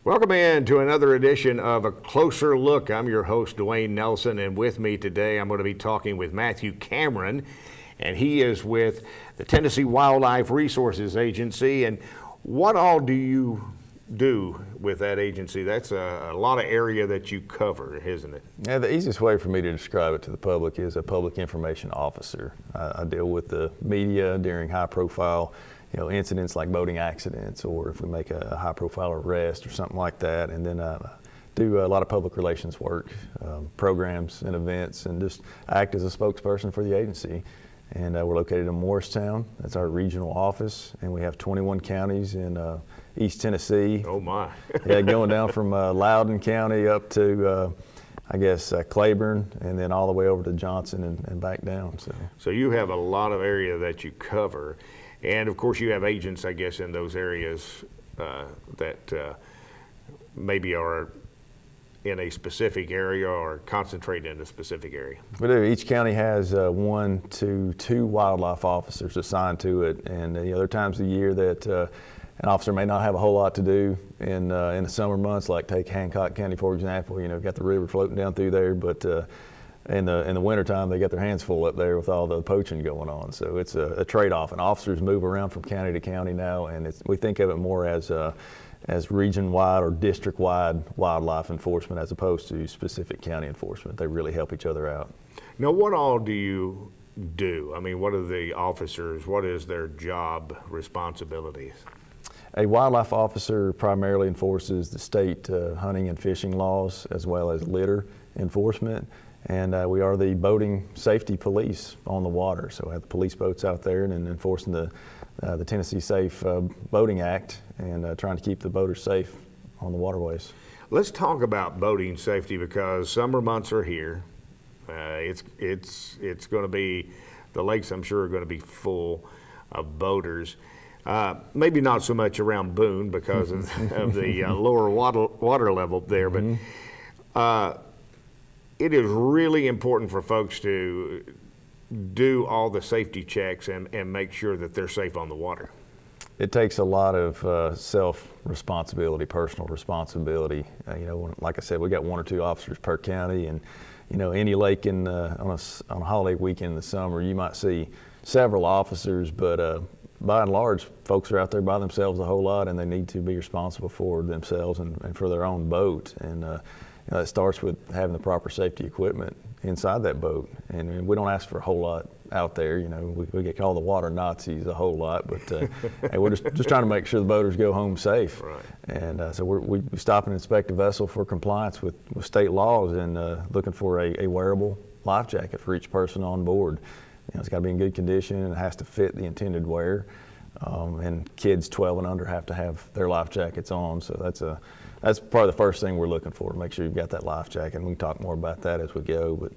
Welcome in to another edition of A Closer Look. I'm your host, Dwayne Nelson, and with me today I'm going to be talking with Matthew Cameron, and he is with the Tennessee Wildlife Resources Agency. And what all do you do with that agency? That's a lot of area that you cover, isn't it? Yeah, the easiest way for me to describe it to the public is a public information officer. I deal with the media during high-profile incidents like boating accidents, or if we make a high-profile arrest or something like that, and then do a lot of public relations work, programs and events, and just act as a spokesperson for the agency. And we're located in Morristown. That's our regional office, and we have 21 counties in East Tennessee. Oh my! Yeah, going down from Loudoun County up to Claiborne, and then all the way over to Johnson and back down. So you have a lot of area that you cover. And of course, you have agents, I guess, in those areas that maybe are in a specific area or concentrate in a specific area. We do. Each county has 1 to 2 wildlife officers assigned to it, and there are times of the year that an officer may not have a whole lot to do in the summer months, like take Hancock County, for example. Got the river floating down through there, but in the wintertime, they got their hands full up there with all the poaching going on. So it's a trade-off, and officers move around from county to county now, and we think of it more as region-wide or district-wide wildlife enforcement as opposed to specific county enforcement. They really help each other out. Now, what all do you do? I mean, what are the officers, what is their job responsibilities? A wildlife officer primarily enforces the state hunting and fishing laws, as well as litter enforcement. And we are the boating safety police on the water. So we have the police boats out there and enforcing the Tennessee Safe Boating Act, and trying to keep the boaters safe on the waterways. Let's talk about boating safety, because summer months are here. It's going to be, the lakes I'm sure are going to be full of boaters. Maybe not so much around Boone because of the lower water level there, but it is really important for folks to do all the safety checks and make sure that they're safe on the water. It takes a lot of self-responsibility, personal responsibility. Like I said, we got 1 or 2 officers per county, and any lake on a holiday weekend in the summer, you might see several officers, but by and large, folks are out there by themselves a whole lot, and they need to be responsible for themselves and for their own boat. And it starts with having the proper safety equipment inside that boat. And we don't ask for a whole lot out there. We get called the water Nazis a whole lot, but hey, we're just trying to make sure the boaters go home safe. Right. And so we stop and inspect a vessel for compliance with state laws, and looking for a wearable life jacket for each person on board. It's got to be in good condition, and it has to fit the intended wear. And kids 12 and under have to have their life jackets on. So that's probably the first thing we're looking for, to make sure you've got that life jacket. And we can talk more about that as we go. But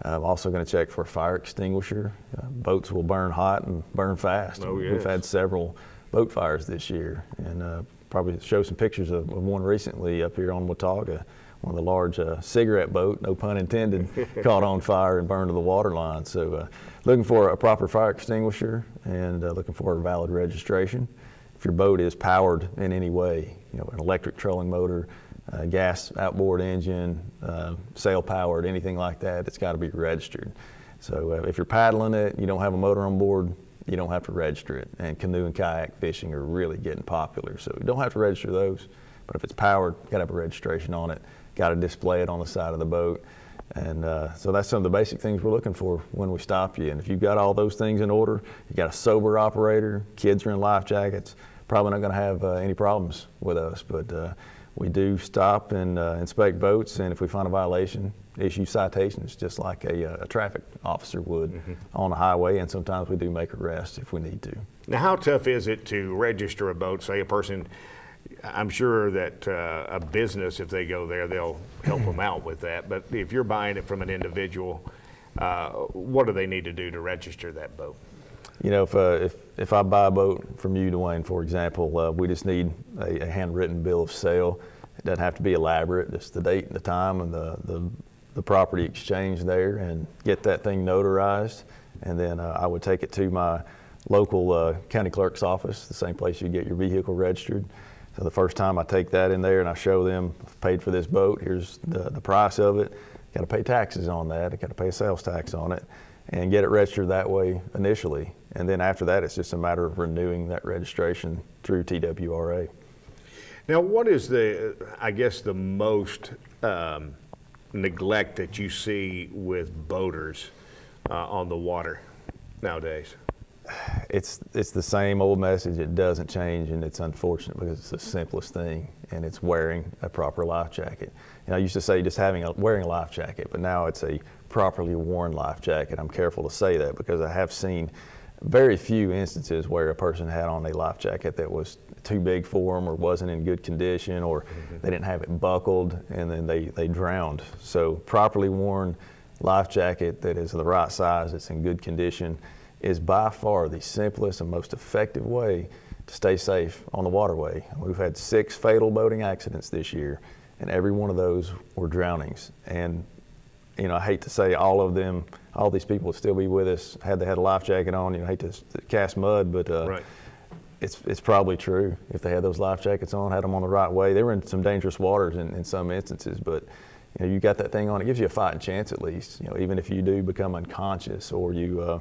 I'm also going to check for a fire extinguisher. Boats will burn hot and burn fast. Oh, yes. We've had several boat fires this year, and probably show some pictures of one recently up here on Watauga. One of the large cigarette boat, no pun intended, caught on fire and burned to the water line. So looking for a proper fire extinguisher, and looking for a valid registration. If your boat is powered in any way, an electric trolling motor, gas outboard engine, sail powered, anything like that, it's got to be registered. So if you're paddling it, you don't have a motor on board, you don't have to register it. And canoe and kayak fishing are really getting popular, so you don't have to register those. But if it's powered, you got to have a registration on it. Got to display it on the side of the boat. And so that's some of the basic things we're looking for when we stop you. And if you've got all those things in order, you got a sober operator, kids are in life jackets, probably not going to have any problems with us. But we do stop and inspect boats, and if we find a violation, issue citations just like a traffic officer would on the highway, and sometimes we do make arrests if we need to. Now, how tough is it to register a boat? Say a person, I'm sure that a business, if they go there, they'll help them out with that. But if you're buying it from an individual, what do they need to do to register that boat? If I buy a boat from you, Dwayne, for example, we just need a handwritten bill of sale. It doesn't have to be elaborate, just the date and the time and the property exchange there, and get that thing notarized. And then I would take it to my local county clerk's office, the same place you get your vehicle registered. So the first time I take that in there and I show them, I've paid for this boat, here's the price of it, got to pay taxes on that, I got to pay a sales tax on it, and get it registered that way initially. And then after that, it's just a matter of renewing that registration through TWRA. Now, what is the most neglect that you see with boaters on the water nowadays? It's the same old message. It doesn't change, and it's unfortunate because it's the simplest thing, and it's wearing a proper life jacket. I used to say just wearing a life jacket, but now it's a properly worn life jacket. I'm careful to say that because I have seen very few instances where a person had on a life jacket that was too big for them or wasn't in good condition, or they didn't have it buckled and then they drowned. So properly worn life jacket that is the right size, it's in good condition, is by far the simplest and most effective way to stay safe on the waterway. We've had 6 fatal boating accidents this year, and every one of those were drownings. And I hate to say all these people would still be with us had they had a life jacket on. I hate to cast mud, but Right. It's probably true. If they had those life jackets on, had them on the right way, they were in some dangerous waters in some instances, but you got that thing on, it gives you a fighting chance at least. Even if you do become unconscious or you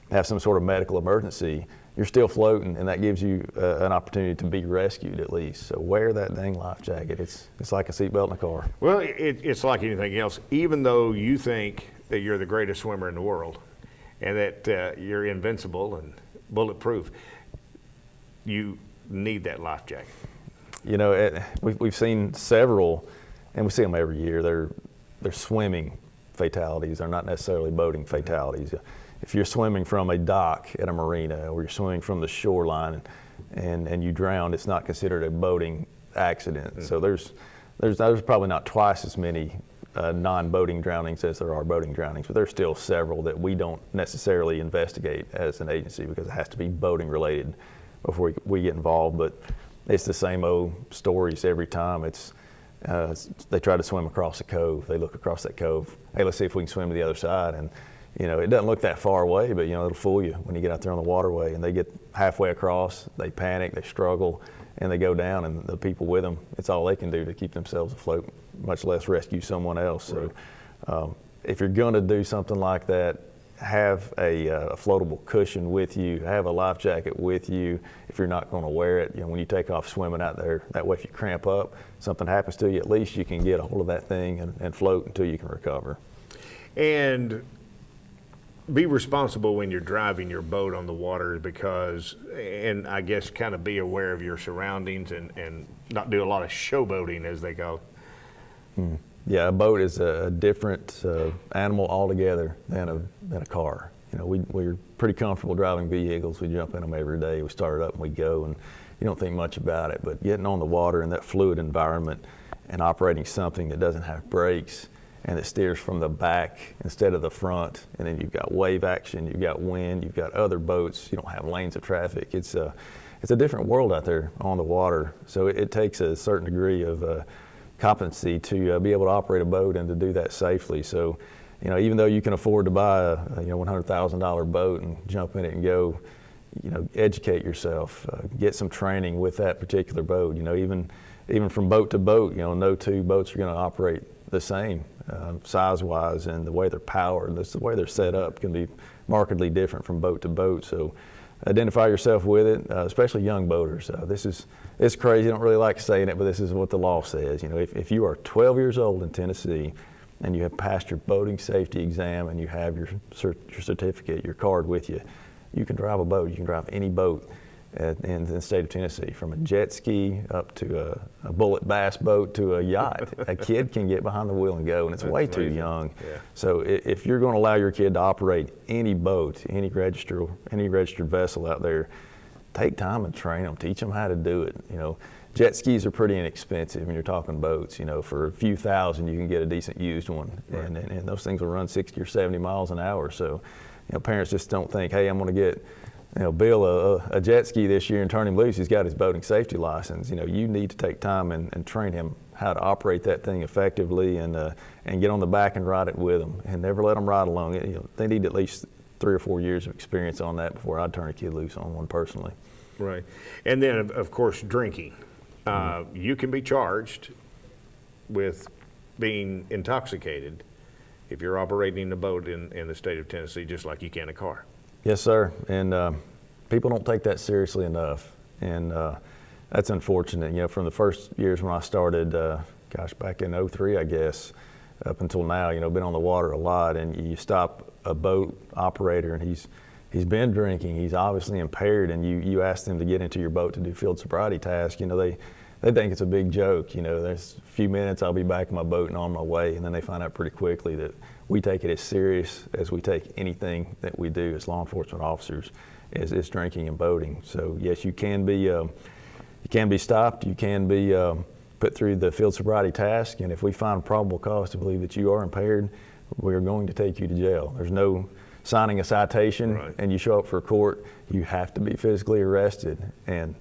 have some sort of medical emergency, you're still floating, and that gives you an opportunity to be rescued at least. So wear that dang life jacket. It's like a seatbelt in a car. Well, it's like anything else. Even though you think that you're the greatest swimmer in the world and that you're invincible and bulletproof, you need that life jacket. We've seen several, and we see them every year. They're swimming fatalities. They're not necessarily boating fatalities. If you're swimming from a dock at a marina, or you're swimming from the shoreline and you drown, it's not considered a boating accident. Mm-hmm. So there's probably not twice as many non-boating drownings as there are boating drownings, but there's still several that we don't necessarily investigate as an agency because it has to be boating related before we get involved. But it's the same old stories every time. They try to swim across the cove. They look across that cove. Hey, let's see if we can swim to the other side. And it doesn't look that far away, but it'll fool you when you get out there on the waterway. And they get halfway across, they panic, they struggle, and they go down. And the people with them, it's all they can do to keep themselves afloat, much less rescue someone else. Right. So, if you're going to do something like that, have a floatable cushion with you. Have a life jacket with you. If you're not going to wear it, when you take off swimming out there, that way if you cramp up, something happens to you, at least you can get a hold of that thing and float until you can recover. And be responsible when you're driving your boat on the water and I guess kind of be aware of your surroundings and not do a lot of showboating, as they go. Yeah, a boat is a different animal altogether than a car. We're pretty comfortable driving vehicles. We jump in them every day. We start it up and we go, and you don't think much about it. But getting on the water in that fluid environment and operating something that doesn't have brakes and that steers from the back instead of the front, and then you've got wave action, you've got wind, you've got other boats, you don't have lanes of traffic. It's a different world out there on the water. So it takes a certain degree of competency to be able to operate a boat and to do that safely. So, even though you can afford to buy a $100,000 boat and jump in it and go, educate yourself, get some training with that particular boat. Even from boat to boat, no two boats are going to operate the same size-wise, and the way they're powered, the way they're set up can be markedly different from boat to boat. So identify yourself with it, especially young boaters. It's crazy. I don't really like saying it, but this is what the law says. If you are 12 years old in Tennessee and you have passed your boating safety exam and you have your certificate, your card with you, you can drive a boat. You can drive any boat in the state of Tennessee, from a jet ski up to a bullet bass boat to a yacht. A kid can get behind the wheel and go, and it's way too young. Yeah. So if you're going to allow your kid to operate any boat, any registered vessel out there, take time and train them, teach them how to do it. Jet skis are pretty inexpensive when you're talking boats. For a few thousand, you can get a decent used one, right. and those things will run 60 or 70 miles an hour. So, parents just don't think, hey, I'm going to get Bill a jet ski this year and turn him loose. He's got his boating safety license. You need to take time and train him how to operate that thing effectively and get on the back and ride it with them, and never let them ride along. They need at least 3 or 4 years of experience on that before I'd turn a kid loose on one personally. Right. And then, of course, drinking. you can be charged with being intoxicated if you're operating a boat in the state of Tennessee, just like you can a car. Yes, sir. And people don't take that seriously enough. And that's unfortunate. You know, from the first years when I started, back in '03, I guess, up until now, you know, been on the water a lot, and you stop a boat operator and he's been drinking, he's obviously impaired, and you ask them to get into your boat to do field sobriety tasks, you know, they think it's a big joke. You know, there's a few minutes, I'll be back in my boat and on my way, and then they find out pretty quickly that we take it as serious as we take anything that we do as law enforcement officers, is drinking and boating. So yes, you can be stopped, you can be put through the field sobriety task, and if we find probable cause to believe that you are impaired, we are going to take you to jail. There's no signing a citation. Right. And you show up for court, you have to be physically arrested. And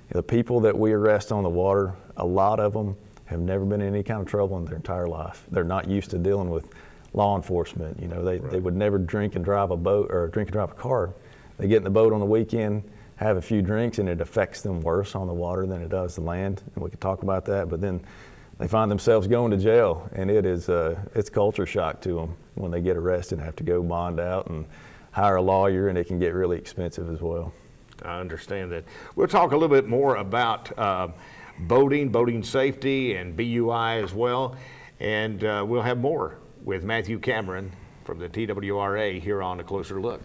the people that we arrest on the water, a lot of them have never been in any kind of trouble in their entire life. They're not used to dealing with law enforcement. You know, they would never drink and drive a boat or drink and drive a car. They get in the boat on the weekend, have a few drinks, and it affects them worse on the water than it does the land. And we could talk about that, but then they find themselves going to jail, and it's culture shock to them when they get arrested and have to go bond out and hire a lawyer, and it can get really expensive as well. I understand that. We'll talk a little bit more about boating safety, and BUI as well, and we'll have more with Matthew Cameron from the TWRA here on A Closer Look.